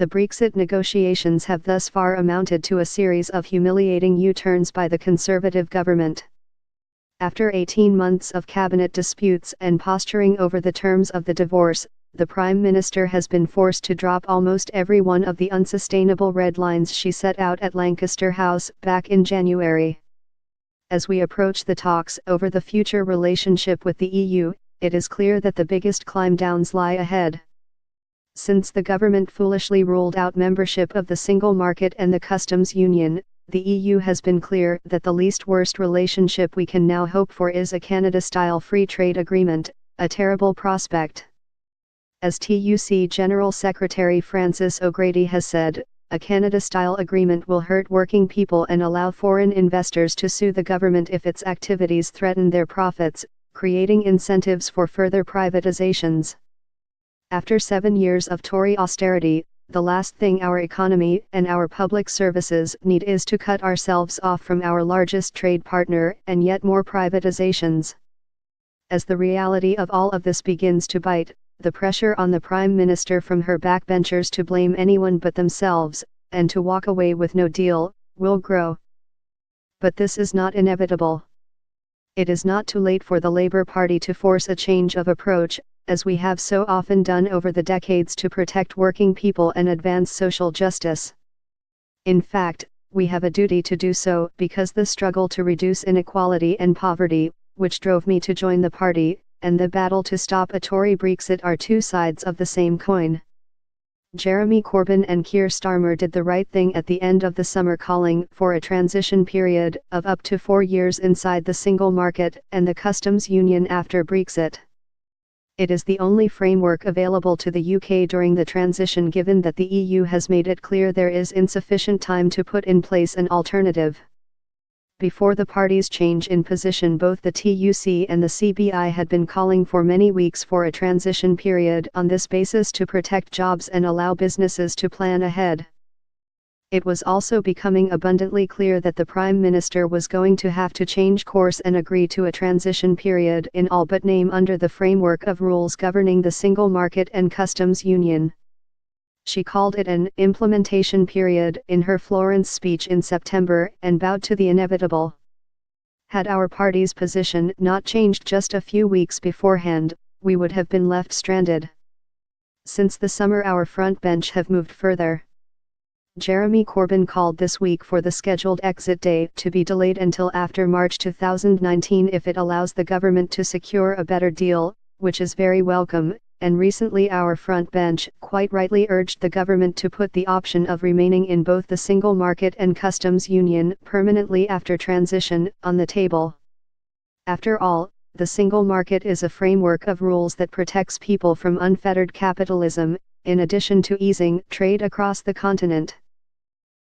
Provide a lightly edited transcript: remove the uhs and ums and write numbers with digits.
The Brexit negotiations have thus far amounted to a series of humiliating U-turns by the Conservative government. After 18 months of cabinet disputes and posturing over the terms of the divorce, the Prime Minister has been forced to drop almost every one of the unsustainable red lines she set out at Lancaster House back in January. As we approach the talks over the future relationship with the EU, it is clear that the biggest climb-downs lie ahead. Since the government foolishly ruled out membership of the single market and the customs union, the EU has been clear that the least worst relationship we can now hope for is a Canada-style free trade agreement, a terrible prospect. As TUC General Secretary Francis O'Grady has said, a Canada-style agreement will hurt working people and allow foreign investors to sue the government if its activities threaten their profits, creating incentives for further privatizations. After 7 years of Tory austerity, the last thing our economy and our public services need is to cut ourselves off from our largest trade partner and yet more privatizations. As the reality of all of this begins to bite, the pressure on the Prime Minister from her backbenchers to blame anyone but themselves, and to walk away with no deal, will grow. But this is not inevitable. It is not too late for the Labour Party to force a change of approach, as we have so often done over the decades to protect working people and advance social justice. In fact, we have a duty to do so because the struggle to reduce inequality and poverty, which drove me to join the party, and the battle to stop a Tory Brexit are two sides of the same coin. Jeremy Corbyn and Keir Starmer did the right thing at the end of the summer, calling for a transition period of up to 4 years inside the single market and the customs union after Brexit. It is the only framework available to the UK during the transition, given that the EU has made it clear there is insufficient time to put in place an alternative. Before the parties' change in position, both the TUC and the CBI had been calling for many weeks for a transition period on this basis to protect jobs and allow businesses to plan ahead. It was also becoming abundantly clear that the Prime Minister was going to have to change course and agree to a transition period in all but name under the framework of rules governing the single market and customs union. She called it an implementation period in her Florence speech in September and bowed to the inevitable. Had our party's position not changed just a few weeks beforehand, we would have been left stranded. Since the summer, our front bench have moved further. Jeremy Corbyn called this week for the scheduled exit day to be delayed until after March 2019 if it allows the government to secure a better deal, which is very welcome, and recently our front bench quite rightly urged the government to put the option of remaining in both the single market and customs union permanently after transition on the table. After all, the single market is a framework of rules that protects people from unfettered capitalism, in addition to easing trade across the continent.